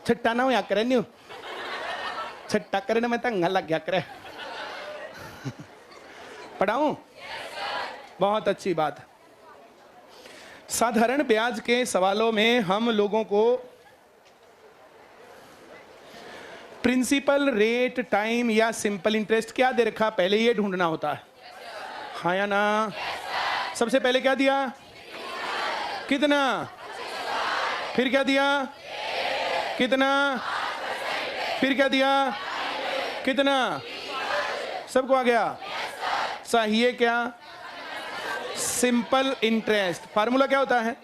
छट्टा ना होया करे न्यू छट्टा करे ना मैं तंगा लग गया करे। पढ़ाऊं? बहुत अच्छी बात। साधारण ब्याज के सवालों में हम लोगों को प्रिंसिपल, रेट, टाइम या सिंपल इंटरेस्ट क्या दे रखा, पहले ये ढूंढना होता है। हाँ या ना? सबसे पहले क्या दिया? कितना? फिर क्या दिया? कितना? फिर क्या दिया? कितना? सबको आ गया? चाहिए क्या? Simple interest. फार्मूला क्या होता है?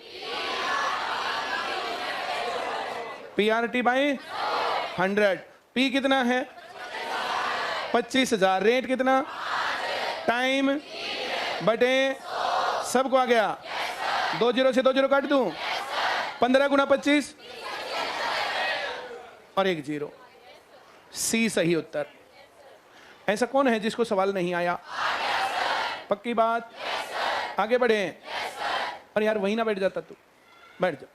PRT by 100। P कितना है? 25,000। रेट कितना? टाइम बटे, सबको आ गया? 2 जीरो से 2 जीरो काट दूं? 15 गुना 25 और 1 जीरो। C सही उत्तर। ऐसा कौन है जिसको सवाल नहीं आया? पक्की बात? आगे बढ़े। और यार वहीं ना बैठ जाता तू, बैठ जा,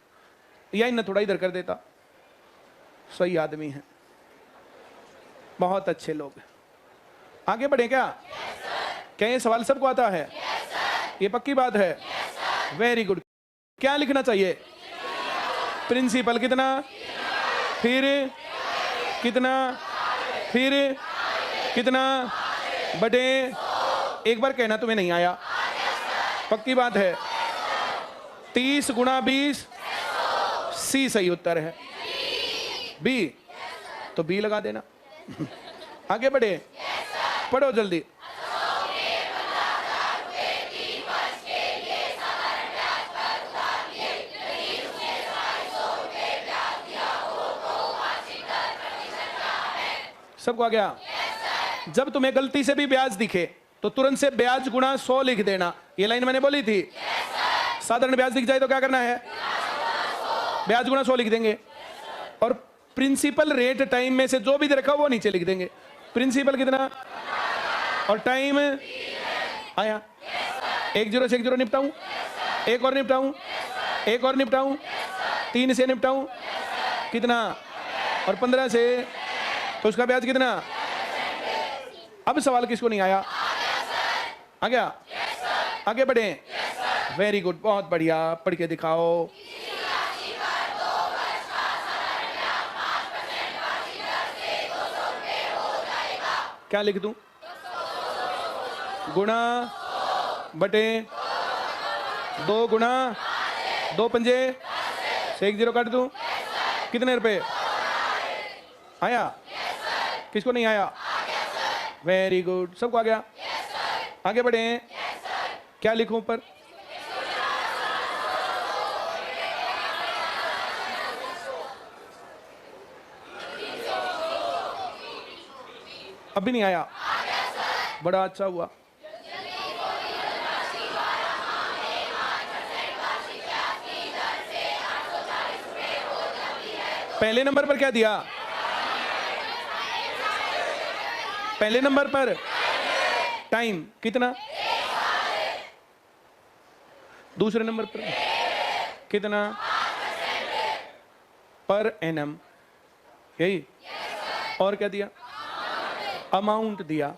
या इन्हें थोड़ा इधर कर देता। सही आदमी है, बहुत अच्छे लोग। आगे बढ़े क्या? क्या ये सवाल सबको आता है? ये पक्की बात है? Very good. क्या लिखना चाहिए? प्रिंसिपल कितना, फिर कितना, फिर कितना बटे, एक बार कहना तुम्हें नहीं आया। पक्की बात है? 30 गुना 20। C सही उत्तर है। B तो B लगा देना। आगे बढ़े, पढ़ो जल्दी। सबको आ गया? जब तुम्हें गलती से भी ब्याज दिखे तो तुरंत से ब्याज गुणा 100 लिख देना। ये लाइन मैंने बोली थी। साधारण ब्याज दिख जाए तो क्या करना है? ब्याज गुणा 100 लिख देंगे। और प्रिंसिपल, रेट, टाइम में से जो भी दे रखा वो नीचे लिख देंगे। प्रिंसिपल कितना और टाइम आया? 1 जीरो से 1 जीरो निपटाऊं? एक और निपटाऊं? एक और निपटाऊं? 3 से निपटाऊं? कितना? और 15 से, तो उसका ब्याज कितना? अब सवाल किसको नहीं आया? आ गया? आगे बढ़े। वेरी गुड, बहुत बढ़िया। पढ़ के दिखाओ। क्या लिख दूं? गुणा बटे 2 गुणा 2 पंजे से 1 जीरो काट दूं? कितने रुपए? आया? किसको नहीं आया? वेरी गुड, सबको आ गया? आगे बढ़े। क्या लिखूं ऊपर? अभी नहीं आया? बड़ा अच्छा हुआ। पहले नंबर पर क्या दिया? पहले नंबर पर टाइम कितना? दूसरे नंबर पर कितना? Per annum. यही। और क्या दिया? अमाउंट दिया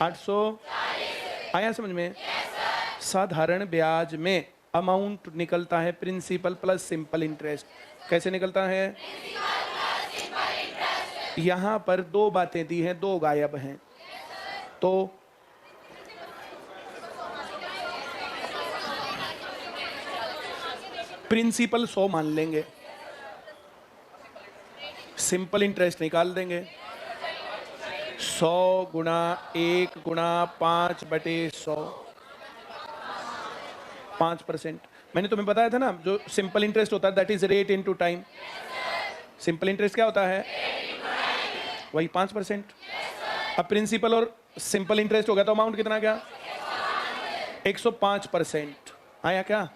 800। आया समझ में? साधारण ब्याज में अमाउंट निकलता है प्रिंसिपल प्लस सिंपल इंटरेस्ट। कैसे निकलता है? यहां पर 2 बातें दी हैं, 2 गायब हैं। तो प्रिंसिपल 100 मान लेंगे, सिंपल इंटरेस्ट निकाल देंगे। 100 गुणा 1 गुणा 5 बटे 100, 5%। मैंने तुम्हें बताया था ना, जो सिंपल इंटरेस्ट होता है that is rate into time. Simple interest क्या होता है? वही 5%। अब प्रिंसिपल और सिंपल इंटरेस्ट हो गया तो अमाउंट कितना गया? 105%। आया क्या?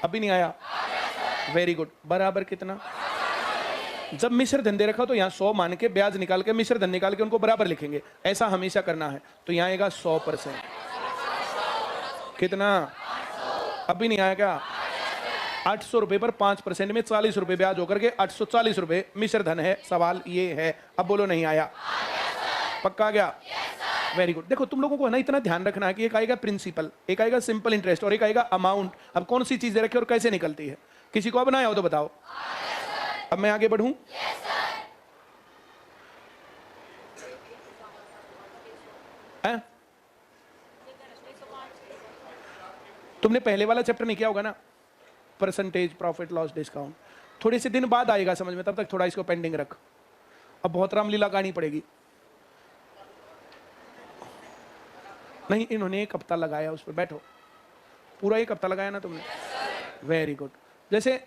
अभी नहीं आया? Very good. बराबर कितना? जब मिश्र धन दे रखा तो यहाँ 100 मान के ब्याज निकाल के मिश्र धन निकाल के उनको बराबर लिखेंगे। ऐसा हमेशा करना है। तो यहाँ आएगा 100%। कितना? अभी नहीं आया क्या? 800 रुपए पर 5% में 40 रुपए ब्याज होकर के 840 रुपए मिश्र धन है। सवाल ये है, अब बोलो नहीं आया? पक्का गया? Very good. देखो तुम लोगों को है ना इतना ध्यान रखना है कि एक आएगा प्रिंसिपल, एक आएगा सिंपल इंटरेस्ट और एक आएगा अमाउंट। अब कौन सी चीज दे रखी है और कैसे निकलती है? किसी को अब ना आया हो तो बताओ। अब मैं आगे बढ़ूं? तुमने पहले वाला चैप्टर नहीं किया होगा ना, परसेंटेज प्रॉफिट लॉस डिस्काउंट। थोड़े से दिन बाद आएगा समझ में, तब तक थोड़ा इसको पेंडिंग रख। अब बहुत रामलीला गानी पड़ेगी। नहीं, इन्होंने एक हफ्ता लगाया उस पर। बैठो, पूरा एक हफ्ता लगाया ना तुमने? Very good. जैसे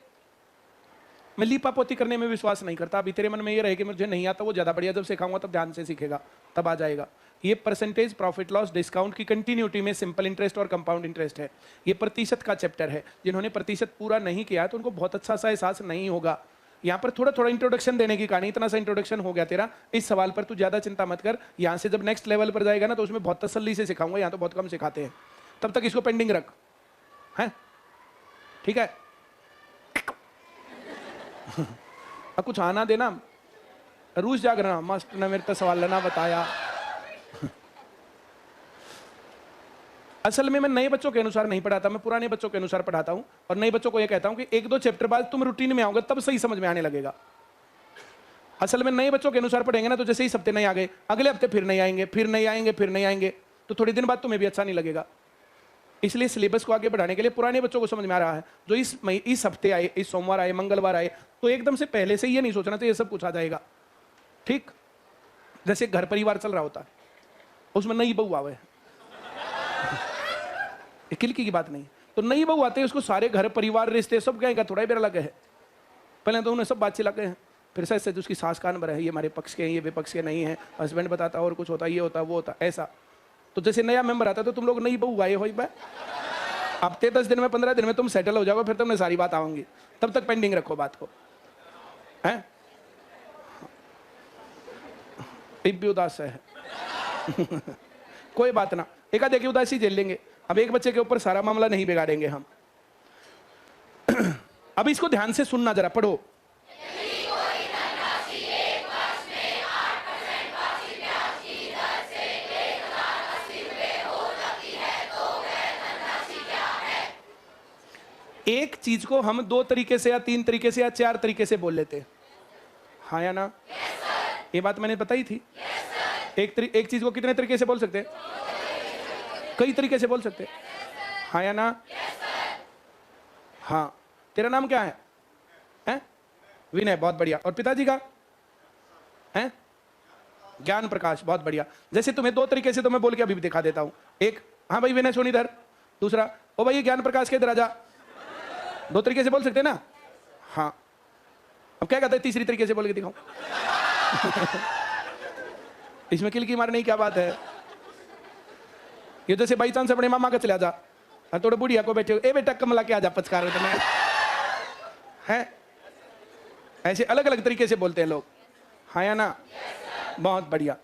मैं लीपा पोती करने में विश्वास नहीं करता, अभी तेरे मन में ये रहे कि मुझे नहीं आता, वो ज्यादा बढ़िया, जब सिखाऊंगा तब ध्यान से सीखेगा, तब आ जाएगा। ये परसेंटेज प्रॉफिट लॉस डिस्काउंट की कंटिन्यूटी में सिंपल इंटरेस्ट और कंपाउंड इंटरेस्ट है। ये प्रतिशत का चैप्टर है। जिन्होंने प्रतिशत पूरा नहीं किया तो उनको बहुत अच्छा सा एहसास नहीं होगा। यहाँ पर थोड़ा थोड़ा इंट्रोडक्शन देने की कहानी, इतना सा इंट्रोडक्शन हो गया तेरा। इस सवाल पर तू ज्यादा चिंता मत कर। यहाँ से जब नेक्स्ट लेवल पर जाएगा ना तो उसमें बहुत तसल्ली से सिखाऊंगा, यहाँ तो बहुत कम सिखाते हैं। तब तक इसको पेंडिंग रख, है? ठीक है? अब कुछ आना देना, रूस जागरना मस्त ने मेरे तो सवाल लेना बताया। असल में मैं नए बच्चों के अनुसार नहीं पढ़ाता, मैं पुराने बच्चों के अनुसार पढ़ाता हूं। और नए बच्चों को यह कहता हूं कि एक दो चैप्टर बाद तुम रूटीन में आओगे तब सही समझ में आने लगेगा। असल में नए बच्चों के अनुसार पढ़ेंगे ना तो जैसे ही हफ्ते नहीं आ गए, अगले हफ्ते फिर नहीं आएंगे, फिर नहीं आएंगे, फिर नहीं आएंगे, तो थोड़ी दिन बाद तुम्हें भी अच्छा नहीं लगेगा। इसलिए सिलेबस को आगे बढ़ाने के लिए पुराने बच्चों को समझ में आ रहा है, जो इस हफ्ते आए, इस सोमवार आए, मंगलवार आए, तो एकदम से पहले से ये नहीं सोचना चाहिए सब कुछ आ जाएगा। ठीक? जैसे घर परिवार चल रहा होता है, उसमें नई बहू आवे, खिलकी की बात नहीं, तो नई बहू आते हैं, उसको सारे घर परिवार रिश्ते सब कहेगा, थोड़ा ही बेरा लगे है। पहले तो उन्हें सब बात चिल्लाते हैं, फिर से उसकी सास कान भरा है, ये हमारे पक्ष के हैं, ये विपक्ष के नहीं है, हस्बैंड बताता और कुछ होता, ये होता वो होता ऐसा। तो जैसे नया मेंबर आता है तो तुम लोग नई बहू आए हो, हफ्ते 10 दिन में 15 दिन में तुम सेटल हो जाओगे, फिर तुमने सारी बात आऊंगी। तब तक पेंडिंग रखो बात को, है? भी उदास है कोई बात ना, एक आधे की उदासी झेल लेंगे। अब एक बच्चे के ऊपर सारा मामला नहीं बिगाड़ेंगे हम। अब इसको ध्यान से सुनना, जरा पढ़ो। एक चीज को हम 2 तरीके से या 3 तरीके से या 4 तरीके से बोल लेते हैं, हाँ या ना? ये बात मैंने बताई थी। एक चीज को कितने तरीके से बोल सकते हैं? कई तरीके से बोल सकते हैं, हाँ या ना? हाँ। तेरा नाम क्या है? हैं? विनय, बहुत बढ़िया। और पिताजी का? हैं? ज्ञान प्रकाश, बहुत बढ़िया। जैसे तुम्हें 2 तरीके से तो मैं बोल के अभी भी दिखा देता हूं। एक, हाँ भाई विनय सोनी इधर। दूसरा, ओ भाई ज्ञान प्रकाश के इधर आजा। 2 तरीके से बोल सकते हैं ना? हाँ। अब क्या कहते हैं तीसरी तरीके से बोल के दिखाऊं? इसमें किलकी मारने की क्या बात है? ये जैसे बाई चांस अपने मामा का चला जा, थोड़े बुढ़िया को बैठे, ए बेटा कमला के आजा पचकार तुम्हें, है? ऐसे अलग अलग तरीके से बोलते हैं लोग, हाँ या ना? बहुत बढ़िया।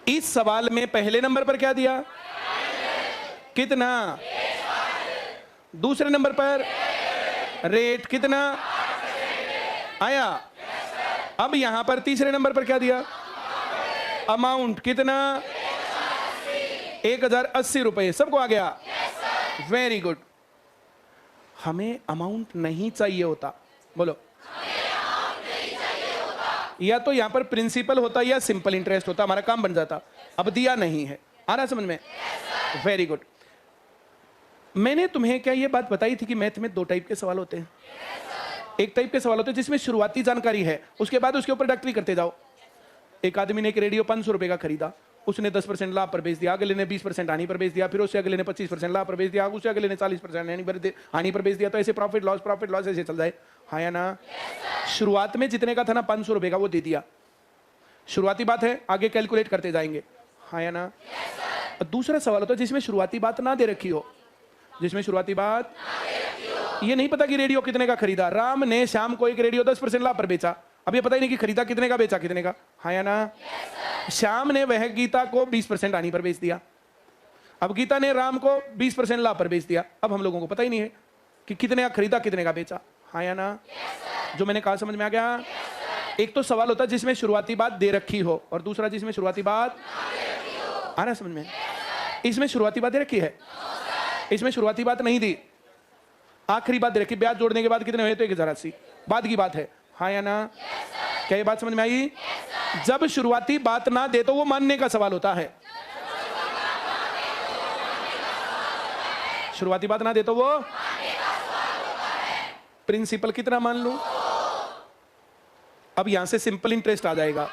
इस सवाल में पहले नंबर पर क्या दिया? कितना? दूसरे नंबर पर रेट कितना आया? अब यहां पर तीसरे नंबर पर क्या दिया? अमाउंट कितना? 1080 रुपए। सबको आ गया? Very good. हमें अमाउंट नहीं चाहिए होता, बोलो। या तो यहां पर प्रिंसिपल होता या सिंपल इंटरेस्ट होता, हमारा काम बन जाता। अब दिया नहीं है, आ रहा समझ में? Very good. मैंने तुम्हें क्या ये बात बताई थी कि मैथ में 2 टाइप के सवाल होते हैं? एक टाइप के सवाल होते हैं जिसमें शुरुआती जानकारी है, उसके बाद उसके ऊपर डॉक्टरी करते जाओ। एक आदमी ने एक रेडियो 500 रुपए का खरीदा, उसने 10% लाभ पर बेच दिया, अगले ने 20% हानि पर बेच दिया, फिर उससे अगले ने 25% लाभ पर बेच दिया, उससे अगले ने 40% हानि पर बेच दिया। तो ऐसे प्रॉफिट लॉस ऐसे चल जाए, हाँ या ना? शुरुआत में जितने का था ना 500 रुपए का, वो दे दिया। शुरुआती बात है, आगे कैलकुलेट करते जाएंगे, हाँ या ना? और दूसरा सवाल होता है जिसमें शुरुआती बात ना दे रखी हो, जिसमें शुरुआती बात ये नहीं पता कि रेडियो कितने का खरीदा। राम ने श्याम को एक रेडियो 10% लाभ पर बेचा, अब ये पता ही नहीं कि खरीदा कितने का, बेचा कितने का, हाँ या ना? श्याम ने वह गीता को 20% हानि पर बेच दिया, अब गीता ने राम को 20% लाभ पर बेच दिया। अब हम लोगों को पता ही नहीं है कि कितने का खरीदा कितने का बेचा, हाँ या ना? जो मैंने कहा समझ में आ गया? एक तो सवाल होता है जिसमें शुरुआती बात दे रखी हो, और दूसरा जिसमें शुरुआती बात आ रहा है समझ में? इसमें शुरुआती बात दे रखी है, इसमें शुरुआती बात नहीं दी, आखिरी बात दे रखी, ब्याज जोड़ने के बाद कितने हुए तो 1080, बाद की बात है, हाँ या ना? क्या ये बात समझ में आई? जब शुरुआती बात ना दे तो वो मानने का सवाल होता है, शुरुआती बात ना दे तो वो प्रिंसिपल कितना मान लूं? अब यहां से सिंपल इंटरेस्ट आ जाएगा,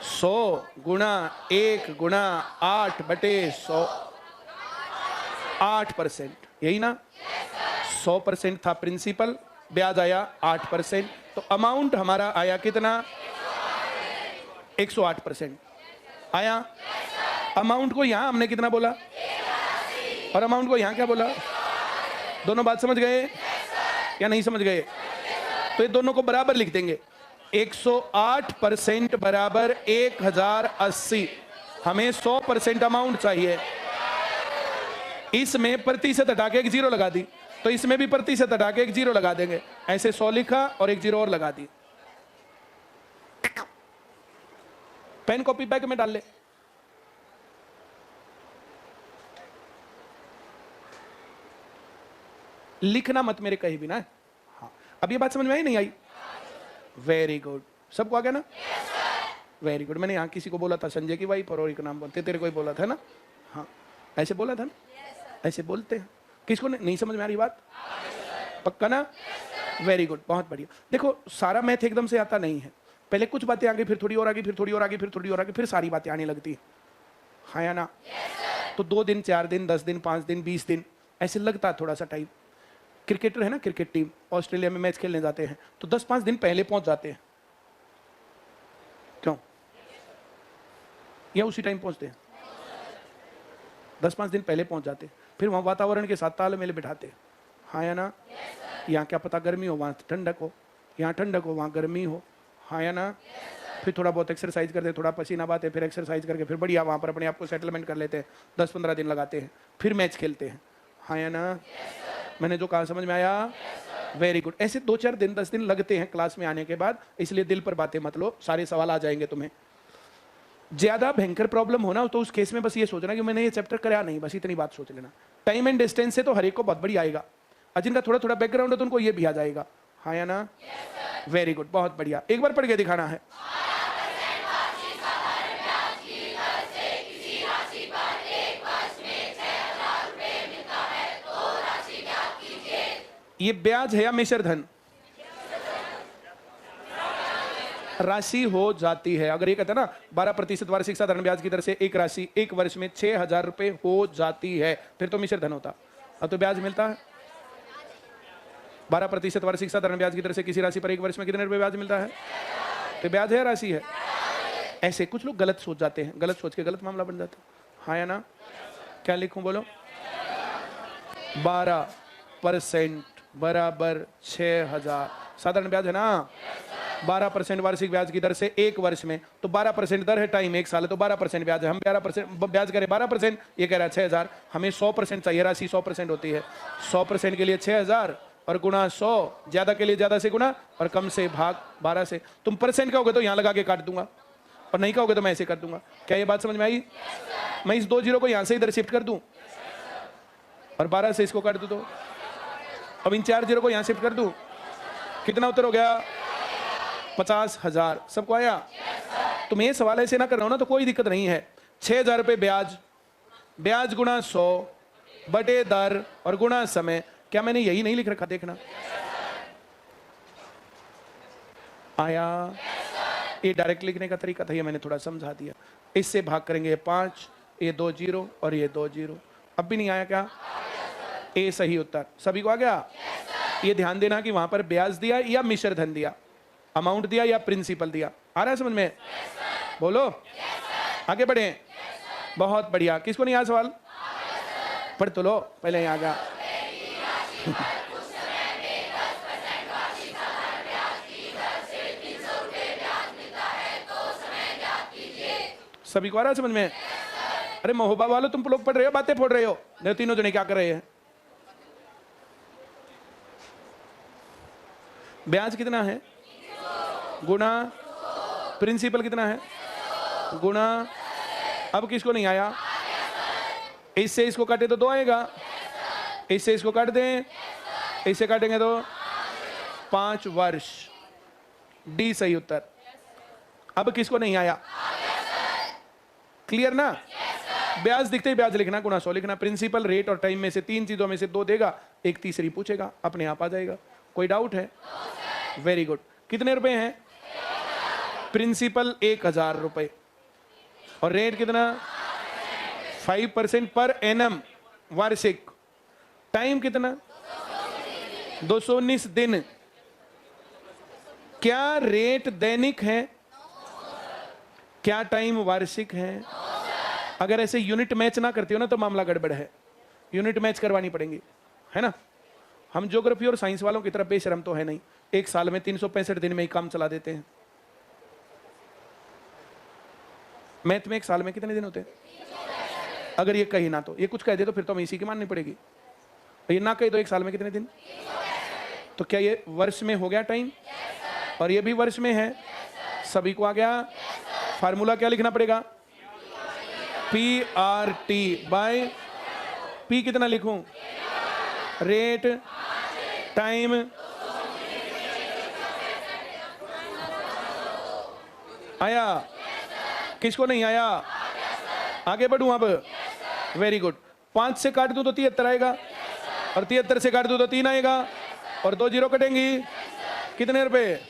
100 गुणा 1 गुणा 8/100, 8%, यही ना? 100% था प्रिंसिपल, ब्याज आया 8%, तो अमाउंट हमारा आया कितना? 108% आया। अमाउंट को यहां हमने कितना बोला, और अमाउंट को यहां क्या बोला? दोनों बात समझ गए या नहीं समझ गए? तो ये दोनों को बराबर लिख देंगे, 108% बराबर 1080, हमें 100% अमाउंट चाहिए। इसमें प्रतिशत हटा के एक जीरो लगा दी, तो इसमें भी प्रतिशत हटा के एक जीरो लगा देंगे, ऐसे 100 लिखा और एक जीरो और लगा दी। पेन कॉपी बैग में डाल ले। लिखना मत मेरे कहीं भी ना। हाँ, अब ये बात समझ में आई नहीं आई? वेरी गुड, सबको आ गया ना? Very good. मैंने यहाँ किसी को बोला था, संजय की वाइफ, और एक नाम बोलते, तेरे को ही बोला था ना? हाँ, ऐसे बोला था ना? ऐसे बोलते हैं। किसको नहीं समझ में आ रही बात? पक्का ना? वेरी गुड, बहुत बढ़िया। देखो, सारा मैथ एकदम से आता नहीं है, पहले कुछ बातें आगे, फिर थोड़ी और आगे, फिर थोड़ी और आगे, फिर थोड़ी और आगे, फिर सारी बातें आने लगती है, हाँ या ना? तो 2 दिन, 4 दिन, 10 दिन, 5 दिन, 20 दिन, ऐसे लगता है थोड़ा सा टाइम। क्रिकेटर है ना, क्रिकेट टीम ऑस्ट्रेलिया में मैच खेलने जाते हैं तो 10-5 दिन पहले पहुंच जाते हैं, क्यों? या उसी टाइम पहुंचते हैं? 10-5 दिन पहले पहुंच जाते हैं, फिर वहां वातावरण के साथ तालमेल बिठाते हैं, हाँ या ना? यहाँ क्या पता गर्मी हो, वहां ठंडक हो, यहाँ ठंडक हो, वहां गर्मी हो, हाँ या ना? फिर थोड़ा बहुत एक्सरसाइज करते हैं, थोड़ा पसीना बहाते, फिर एक्सरसाइज करके फिर बढ़िया वहां पर अपने आप को सेटलमेंट कर लेते हैं, 10-15 दिन लगाते हैं, फिर मैच खेलते हैं, हाँ या ना? मैंने जो कहा समझ में आया? Very good. ऐसे 2-4 दिन, 10 दिन लगते हैं क्लास में आने के बाद, इसलिए दिल पर बातें मत लो, सारे सवाल आ जाएंगे तुम्हें। ज्यादा भयंकर प्रॉब्लम होना तो उस केस में बस ये सोचना कि मैंने ये चैप्टर कराया नहीं, बस इतनी बात सोच लेना। टाइम एंड डिस्टेंस से तो हर एक को बहुत बढ़िया आएगा, और जिनका थोड़ा थोड़ा बैकग्राउंड है तो उनको ये भी आ जाएगा, हाँ या ना? वेरी गुड, बहुत बढ़िया। एक बार पढ़ के दिखाना है। ये ब्याज है या मिश्र धन? राशि हो जाती है। अगर ये कहते हैं ना 12% वार्षिक साधारण ब्याज की दर से एक राशि 1 वर्ष में 6000 रुपए हो जाती है, फिर तो मिश्र धन होता। अब तो ब्याज मिलता है 12% वार्षिक साधारण ब्याज की दर से किसी राशि पर 1 वर्ष में कितने रुपए ब्याज मिलता है? तो ब्याज है या राशि है? ऐसे कुछ लोग गलत सोच जाते हैं, गलत सोच के गलत मामला बन जाता है, हाँ या ना? क्या लिखूं बोलो? 12% बराबर 6000 साधारण ब्याज है ना? 12% वार्षिक ब्याज की दर से 1 वर्ष में, तो 12% दर है, टाइम 1 साल है, तो 12% ब्याज है। हम 12% ब्याज करें 12%, ये कह रहा है 6000, हमें 100% चाहिए, राशि 100% होती है, 100% के लिए 6000 और गुणा 100, ज्यादा के लिए ज्यादा से गुणा और कम से भाग 12 से। तुम परसेंट कहोगे तो यहाँ लगा के काट दूंगा, और नहीं कहोगे तो मैं ऐसे कर दूंगा। क्या ये बात समझ में आई? मैं इस 2 जीरो को यहाँ से इधर शिफ्ट कर दूं और 12 से इसको काट दूं, तो अब इन 4 जीरो को यहाँ शिफ्ट कर दूं, कितना उत्तर हो गया? 50,000। सबको आया? तुम ये सवाल ऐसे ना कर रहे हो ना तो कोई दिक्कत नहीं है। 6000 रुपए ब्याज, ब्याज गुणा 100 बटे दर और गुणा समय। क्या मैंने यही नहीं लिख रखा? देखना आया? ये डायरेक्ट लिखने का तरीका था, ये मैंने थोड़ा समझा दिया। इससे भाग करेंगे 5, ये 2 जीरो और ये 2 जीरो। अब भी नहीं आया क्या? ए सही उत्तर। सभी को आ गया? ये ध्यान देना कि वहां पर ब्याज दिया या मिश्र धन दिया, अमाउंट दिया या प्रिंसिपल दिया। आ रहा है समझ में? बोलो, आगे बढ़े। बहुत बढ़िया। किसको नहीं आया सवाल? पढ़ तो लो, पहले यहाँ आ गया। सभी को आ रहा है समझ में? अरे महोबा वालों, तुम लोग पढ़ रहे हो, बातें फोड़ रहे हो? तीनों जने क्या कर रहे हैं? ब्याज कितना है गुना प्रिंसिपल कितना है गुना, अब किसको नहीं आया, इससे इसको काटे तो 2 आएगा, इससे इसको काट दें, इससे काटेंगे तो 5 वर्ष। डी सही उत्तर। अब किसको नहीं आया, क्लियर ना? ब्याज दिखते ही ब्याज लिखना, गुना 100 लिखना, प्रिंसिपल रेट और टाइम में से 3 चीजों में से 2 देगा, एक तीसरी पूछेगा, अपने आप आ जाएगा। कोई डाउट है? Very good. कितने रुपए हैं? प्रिंसिपल 1000 रुपए और रेट कितना 5% पर एनम वार्षिक। टाइम कितना 219 दिन। क्या रेट दैनिक है, क्या टाइम वार्षिक है? अगर ऐसे यूनिट मैच ना करते हो ना तो मामला गड़बड़ है, यूनिट मैच करवानी पड़ेंगी, है ना? हम ज्योग्राफी और साइंस वालों की तरफ बेशरम तो है नहीं, एक साल में 365 दिन में ही काम चला देते हैं। मैथ में एक साल में कितने दिन होते हैं? अगर ये कही ना तो, ये कुछ कह दे तो फिर तो हमें इसी की माननी पड़ेगी। ये ना कही तो एक साल में कितने दिन? तो क्या ये वर्ष में हो गया टाइम? और ये भी वर्ष में है, सभी को आ गया। फार्मूला क्या लिखना पड़ेगा? PRT बाय P कितना लिखूं? रेट, टाइम, आया? किसको नहीं आया? आगे बढ़ूं अब? Very good. 5 से काट दूं तो 73 आएगा, और 73 से काट दूं तो 3 आएगा, और 2 जीरो कटेंगी। कितने रुपए?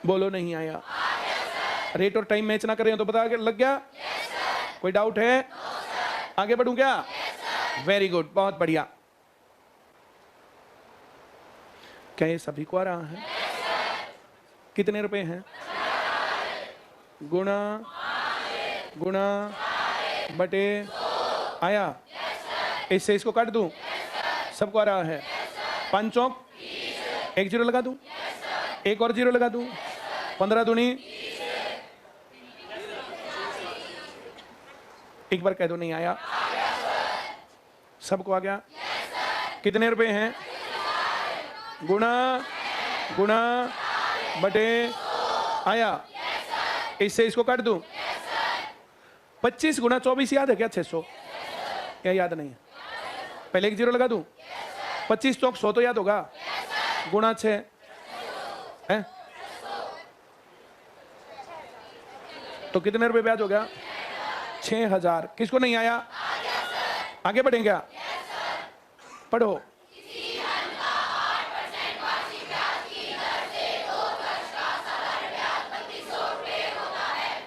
बोलो नहीं आया। रेट और टाइम मैच ना करें तो पता लग गया? कोई डाउट है? आगे बढ़ूं क्या? वेरी गुड, बहुत बढ़िया। क्या ये सभी को आ रहा है? कितने रुपए हैं? गुणा गुणा बटे, आया? इससे इसको काट दूं, सबको आ रहा है। 5 चौक 1 जीरो लगा दूं, एक और जीरो लगा दूं, 15 दूनी, एक बार कह दो नहीं आया। सबको आ गया? कितने रुपए हैं? गुणा गुणा बटे, आया? इससे इसको काट दूं, 25 गुणा 24 याद है क्या? 600। क्या याद नहीं है? पहले 1 जीरो लगा दूं, 25 चौक 100 तो याद होगा, गुणा 6 है तो कितने रुपए ब्याज हो गया? 6000। किसको नहीं आया? आगे बढ़ें क्या? पढ़ो।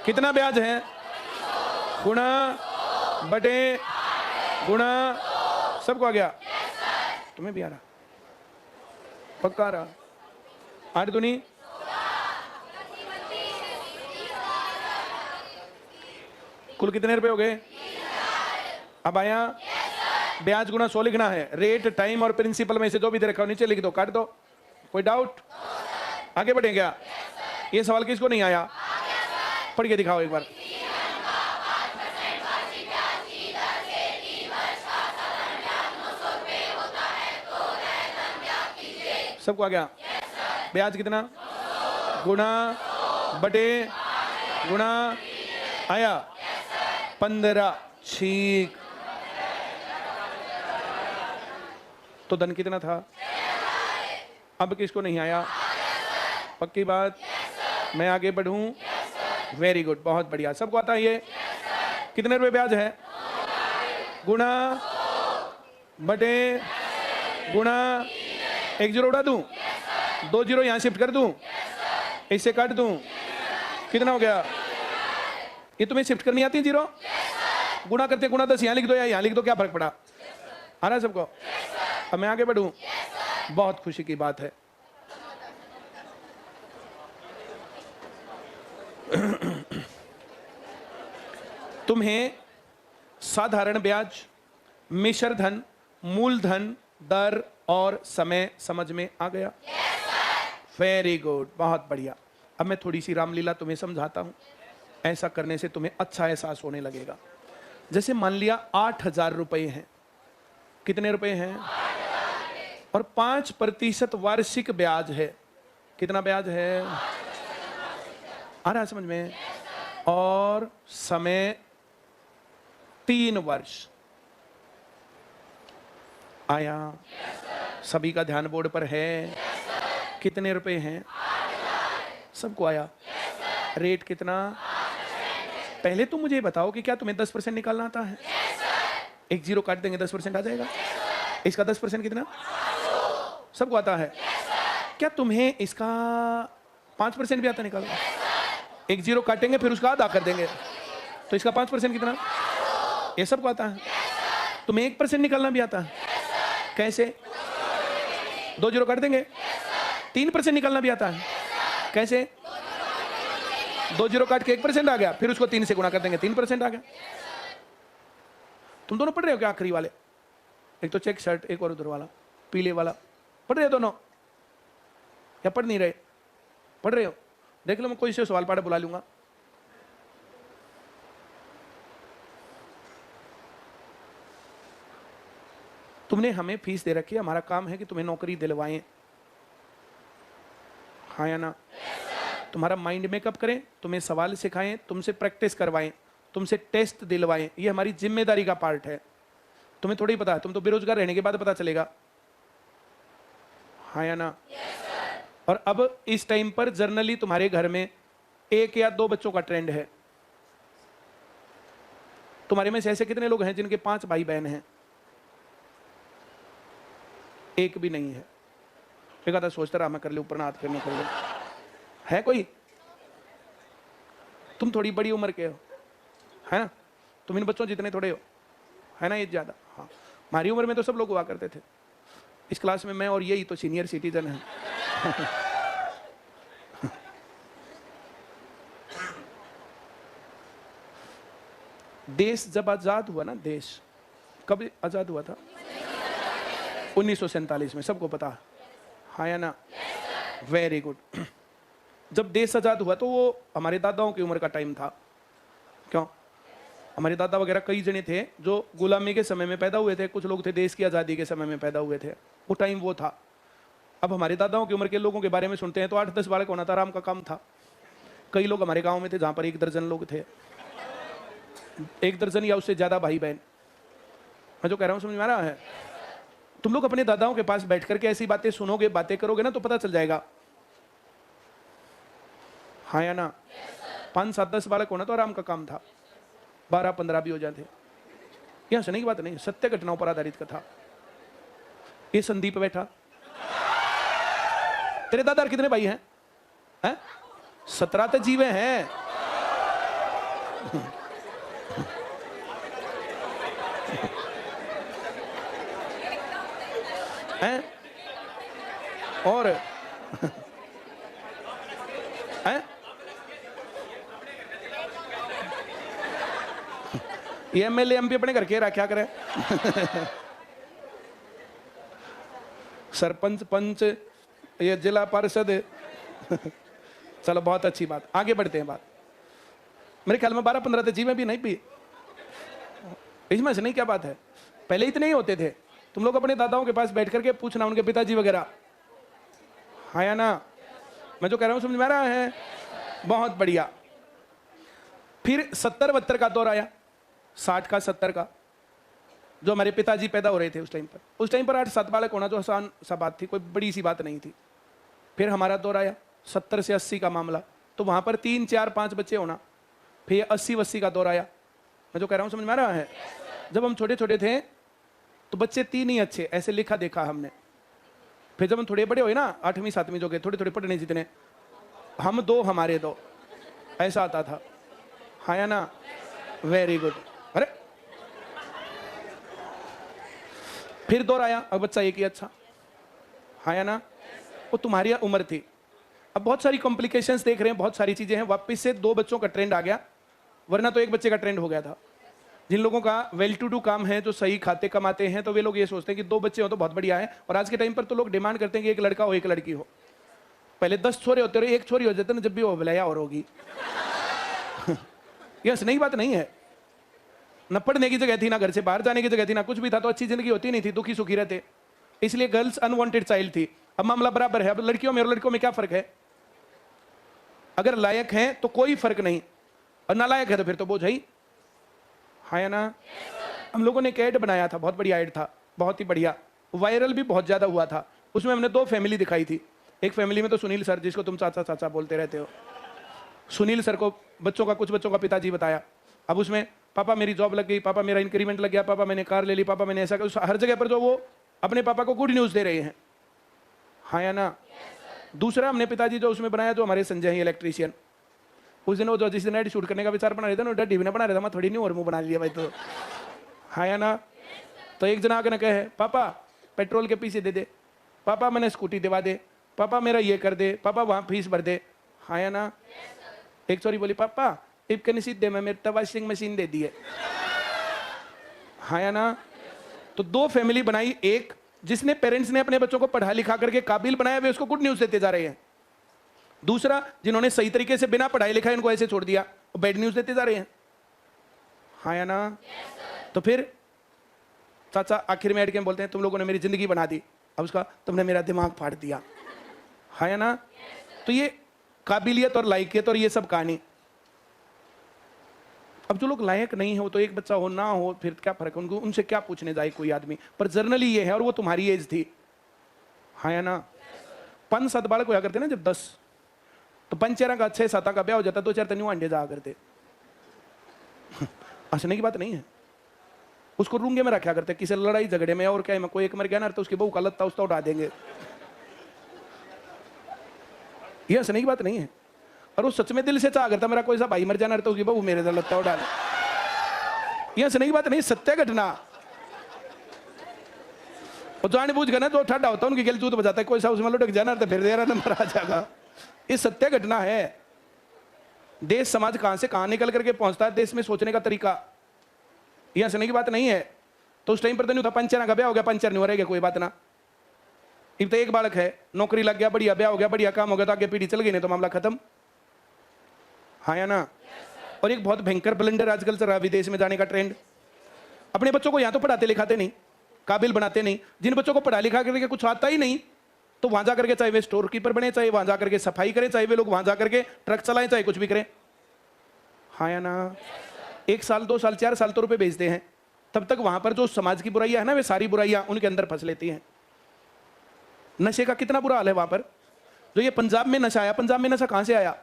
कितना ब्याज है? गुणा बटे गुणा, सबको आ गया? तुम्हें भी आ रहा? पक्का आ रहा? 8 दूनी, कुल कितने रुपए हो गए? अब आया? ब्याज गुणा 100 लिखना है, रेट, टाइम और प्रिंसिपल में से जो भी दे रखा हो नीचे लिख दो, काट दो। कोई डाउट? आगे बढ़े क्या? ये सवाल किसको नहीं आया? पढ़ के दिखाओ एक बार। सबको आ गया? ब्याज कितना? गुणा बटे गुणा, आया? 15। ठीक, तो धन कितना था? अब किसको नहीं आया? पक्की बात? मैं आगे बढ़ूं? वेरी गुड, बहुत बढ़िया। सबको आता है ये? कितने रुपए ब्याज है? गुणा बटे गुणा, 1 जीरो उड़ा दूं, 2 जीरो यहां शिफ्ट कर दूं, इससे काट दूं, कितना हो गया? ये तुम्हें शिफ्ट करनी आती है जीरो? गुणा करते गुणा 10 यहां लिख दो या यहां लिख दो, क्या फर्क पड़ा? आ रहा है सबको? अब मैं आगे बढ़ूं? बहुत खुशी की बात है। तुम्हें साधारण ब्याज, मिश्र धन, मूलधन, दर और समय समझ में आ गया? वेरी गुड, बहुत बढ़िया। अब मैं थोड़ी सी रामलीला तुम्हें समझाता हूं, ऐसा करने से तुम्हें अच्छा एहसास होने लगेगा। जैसे मान लिया 8000 रुपए हैं। कितने रुपए हैं? और 5% वार्षिक ब्याज है। कितना ब्याज है? आ रहा है समझ में? और समय 3 वर्ष। आया? सभी का ध्यान बोर्ड पर है? कितने रुपए हैं? सबको आया? रेट कितना? पहले तुम मुझे बताओ कि क्या तुम्हें 10% निकालना आता है? एक जीरो काट देंगे 10% आ जाएगा। इसका 10% कितना? सबको आता है? क्या तुम्हें इसका 5% भी आता निकालना? एक जीरो काटेंगे फिर उसका आधा कर देंगे, तो इसका 5% कितना? ये सबको आता है? तुम्हें 1% निकालना भी आता है? कैसे? 2 जीरो काट देंगे। 3% निकालना भी आता है? कैसे? 2 जीरो काट के 1% आ गया, फिर उसको 3 से गुणा कर देंगे, 3% आ गया। तुम दोनों पढ़ रहे हो क्या? आखिरी वाले, एक तो चेक शर्ट, एक और उधर वाला पीले वाला, पढ़ रहे हो दोनों या पढ़ नहीं रहे? पढ़ रहे हो? देख लो, मैं कोई से सवाल पाठ बुला लूंगा। तुमने हमें फीस दे रखी है, हमारा काम है कि तुम्हें नौकरी दिलवाएं, हाँ या ना? तुम्हारा माइंड मेकअप करें, तुम्हें सवाल सिखाएं, तुमसे प्रैक्टिस करवाएं, तुमसे टेस्ट दिलवाएं, ये हमारी जिम्मेदारी का पार्ट है। तुम्हें थोड़ी पता है, तुम तो बेरोजगार रहने के बाद पता चलेगा, हाँ या ना? और अब इस टाइम पर जर्नली तुम्हारे घर में 1 या 2 बच्चों का ट्रेंड है। तुम्हारे में से ऐसे कितने लोग हैं जिनके 5 भाई बहन हैं? एक भी नहीं है। एक आधा सोचता रहा मैं कर ले, ऊपर ना हाथ करने कर ले। है कोई? तुम थोड़ी बड़ी उम्र के हो, है ना? तुम इन बच्चों जितने थोड़े हो, है ना? ये ज्यादा। हाँ, हमारी उम्र में तो सब लोग हुआ करते थे। इस क्लास में मैं और यही तो सीनियर सिटीजन है। देश जब आजाद हुआ ना, देश कब आजाद हुआ था? 1947 में, सबको पता है, हाँ या ना? Very good. जब देश आजाद हुआ तो वो हमारे दादाओं की उम्र का टाइम था। क्यों? हमारे दादा वगैरह कई जने थे जो गुलामी के समय में पैदा हुए थे, कुछ लोग थे देश की आज़ादी के समय में पैदा हुए थे, वो टाइम वो था। अब हमारे दादाओं की उम्र के लोगों के बारे में सुनते हैं तो 8-10 बालक होना तो आराम का काम था। कई लोग हमारे गांव में थे जहां पर 1 दर्जन लोग थे, 1 दर्जन या उससे ज्यादा भाई बहन। मैं जो कह रहा हूं समझ में आ रहा है? तुम लोग अपने दादाओं के पास बैठ करके ऐसी बातें सुनोगे, बातें करोगे ना, तो पता चल जाएगा, हाँ या ना? 5-7-10 बालक होना तो आराम का काम था, 12-15 भी हो जाते। यह हंसने की बात नहीं, सत्य घटनाओं पर आधारित कथा। ये संदीप बैठा, तेरे दादा कितने भाई हैं? 17 तो जीवे हैं। हैं? और हैं? ये MLA MP अपने घर के रखा करे। सरपंच, पंच, ये जिला पार्षद। चलो बहुत अच्छी बात, आगे बढ़ते हैं बात। मेरे ख्याल में 12-15 तो जी में भी नहीं पी, इसमें से नहीं, क्या बात है? पहले इतने ही होते थे। तुम लोग अपने दादाओं के पास बैठ करके पूछना, उनके पिताजी वगैरह, हाँ या ना? मैं जो कह रहा हूं समझ में आ रहा है? बहुत बढ़िया। फिर 70-72 का दौर आया, 60 का 70 का, जो हमारे पिताजी पैदा हो रहे थे उस टाइम पर। उस टाइम पर 8-7 बालक होना जो आसान सा बात थी, कोई बड़ी सी बात नहीं थी। फिर हमारा दौर आया 70 से 80 का मामला, तो वहां पर 3, 4, 5 बच्चे होना। फिर 80-80 का दौर आया। मैं जो कह रहा हूं समझ में आ रहा है? जब हम छोटे छोटे थे तो बच्चे 3 ही अच्छे, ऐसे लिखा देखा हमने। फिर जब हम थोड़े बड़े हुए ना, 8वीं 7वीं जो गए, थोड़े थोड़े पढ़ने जितने, हम 2 हमारे 2, ऐसा आता था, हाँ या ना? Very good. अरे फिर दौर आया, अब बच्चा एक ही अच्छा, हाँ या ना? वो तुम्हारी उम्र थी। अब बहुत सारी कॉम्प्लिकेशंस देख रहे हैं, बहुत सारी चीजें हैं, वापस से 2 बच्चों का ट्रेंड आ गया, वरना तो 1 बच्चे का ट्रेंड हो गया था। जिन लोगों का वेल टू डू काम है, जो सही खाते कमाते हैं, तो वे लोग ये सोचते हैं कि 2 बच्चे हो तो बहुत बढ़िया है। और आज के टाइम पर तो लोग डिमांड करते हैं कि 1 लड़का हो 1 लड़की हो। पहले 10 छोरे होते रहे, 1 छोरी हो जाते ना, जब भी वो विलया और होगी। यस, नई बात नहीं है। न पढ़ने की जगह थी, ना घर से बाहर जाने की जगह थी, ना कुछ भी था, तो अच्छी जिंदगी होती नहीं थी, दुखी सुखी रहते। इसलिए गर्ल्स अनवांटेड चाइल्ड थी। अब मामला बराबर है। अब लड़कियों में और लड़कों में क्या फर्क है? अगर लायक है तो कोई फर्क नहीं, और नालायक है तो फिर तो बोझ है या ना। हम लोगों ने एक ऐड बनाया था, बहुत बढ़िया ऐड था, बहुत ही बढ़िया, वायरल भी बहुत ज्यादा हुआ था। उसमें हमने 2 फैमिली दिखाई थी। एक फैमिली में तो सुनील सर, जिसको तुम चाचा चाचा बोलते रहते हो, सुनील सर को कुछ बच्चों का पिताजी बताया। अब उसमें पापा मेरी जॉब लग गई, पापा मेरा इंक्रीमेंट लग गया, पापा मैंने कार ले ली, पापा मैंने ऐसा कर, हर जगह पर जो वो अपने पापा को गुड न्यूज दे रहे हैं, हाँ या ना। दूसरा हमने पिताजी जो उसमें बनाया, जो हमारे संजय है इलेक्ट्रीशियन, उस दिन वो जो जिस दिन एड शूट करने का विचार बना रहे थे ना, डड्डी भी ना बना रहा था, मैं थोड़ी नहीं और मुंह बना लिया भाई, तो हाँ या ना। तो एक जना आकर ना कहे पापा पेट्रोल के पीछे दे दे, पापा मैंने स्कूटी दिवा दे, पापा मेरा ये कर दे, पापा वहां फीस भर दे, हाँ या ना। एक चोरी बोली पापा इब के सीधे में मेरे वॉशिंग मशीन दे दी है, हाँ या ना। तो 2 फैमिली बनाई, एक जिसने पेरेंट्स ने अपने बच्चों को पढ़ा लिखा करके काबिल बनाया, वे उसको गुड न्यूज देते जा रहे हैं। दूसरा जिन्होंने सही तरीके से बिना पढ़ाई लिखाई उनको ऐसे छोड़ दिया, वो बैड न्यूज देते जा रहे हैं, हाँ या ना। तो फिर चाचा आखिर में ऐड के बोलते हैं तुम लोगों ने मेरी जिंदगी बना दी, अब उसका तुमने मेरा दिमाग फाड़ दिया, हाँ या ना। तो ये काबिलियत और लायकियत और ये सब कहानी। अब जो लोग लायक नहीं हो, तो एक बच्चा हो ना हो, फिर क्या फर्क, उनको उनसे क्या पूछने जाए कोई आदमी। पर जर्नली ये है, और वो तुम्हारी एज थी, हाँ या ना। 5-7 बालक होया करते ना जब 10, तो 5-4 का 6-7 का ब्याह हो जाता, 2-4 तो न्यू अंडे जा करते। हंसने की बात नहीं है, उसको रूंगे में रखा करते, किसी लड़ाई झगड़े में और क्या में कोई एक मर गया ना, तो उसकी बहू का लत्ता उसका उठा देंगे। ये हंसने की बात नहीं है। और वो सच में दिल से चाह करता मेरा कोई सा भाई मर जाना, तो उसकी बहू मेरे लत्ता उठा दे। ये हंसने की बात नहीं, सत्य घटना। और जान बूझ कर ना जो ठंडा होता है उनकी गल जूत बजाता है, कोई सा उसमें लुढ़क जाना तो फिर देरा नंबर आ जाएगा। ये सत्य घटना है। देश समाज कहां से कहां निकल करके पहुंचता है, देश में सोचने का तरीका, ये हंसने की बात नहीं है। तो उस टाइम पर तो नहीं था, 5-4 का ब्याह हो गया, 5-4 नहीं हो रहेगा, कोई बात ना। अब तो एक बालक है, नौकरी लग गया, बढ़िया ब्याह हो गया, बढ़िया काम हो गया, तो आगे पीढ़ी चल गई, नहीं तो मामला खत्म, हाँ या ना। और एक बहुत भयंकर ब्लंडर आजकल चल रहा है, विदेश में जाने का ट्रेंड। अपने बच्चों को यहाँ तो पढ़ाते लिखाते नहीं, काबिल बनाते नहीं। जिन बच्चों को पढ़ा लिखा करके कुछ आता ही नहीं, तो वहां जाकर के चाहे वे स्टोर कीपर बने, चाहे वहां जाकर के सफाई करें, चाहे वे लोग वहां जाकर के ट्रक चलाएं, चाहे कुछ भी करें, हाँ या ना। 1 साल 2 साल 4 साल तो रुपए भेजते हैं, तब तक वहां पर जो समाज की बुराइयां है ना, वे सारी बुराइयां उनके अंदर फंस लेती हैं। नशे का कितना बुरा हाल है वहां पर। जो ये पंजाब में नशा आया, पंजाब में नशा कहां से आया?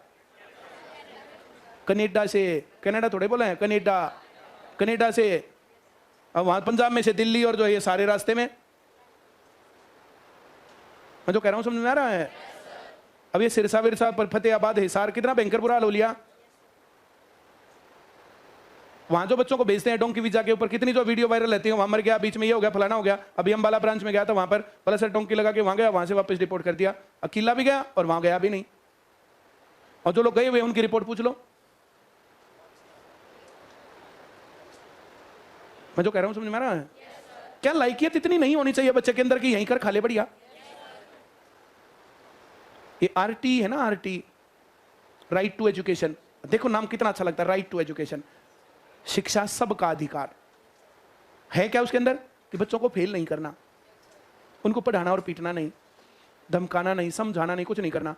कनाडा से, कनाडा थोड़े बोला है, कनाडा से। अब वहां पंजाब में से दिल्ली और जो ये सारे रास्ते में, मैं जो कह रहा हूं समझ में आ रहा है। अब ये सिरसा विरसा पर फतेहाबाद हिसार कितना भयंकर बुरा हाल हो लिया। वहां जो बच्चों को भेजते हैं डोंकी वीजा के ऊपर, कितनी जो वीडियो वायरल रहती है, वहां मर गया, बीच में ये हो गया, फलाना हो गया। अभी अम्बाला ब्रांच में गया था, वहां पर पहले सर डोंकी लगा के वहां गया, वहां से वापस रिपोर्ट कर दिया, अकेला भी गया और वहां गया भी नहीं। और जो लोग गए हुए उनकी रिपोर्ट पूछ लो। मैं जो कह रहा हूं समझ में आ रहा है। क्या लायकियत इतनी नहीं होनी चाहिए बच्चे के अंदर की यहीं कर खा ले बढ़िया। ये आरटी है ना, आरटी, राइट टू एजुकेशन, देखो नाम कितना अच्छा लगता है, राइट टू एजुकेशन। शिक्षा सबका अधिकार है। क्या उसके अंदर? कि बच्चों को फेल नहीं करना, उनको पढ़ाना और पीटना नहीं, धमकाना नहीं, समझाना नहीं, कुछ नहीं करना।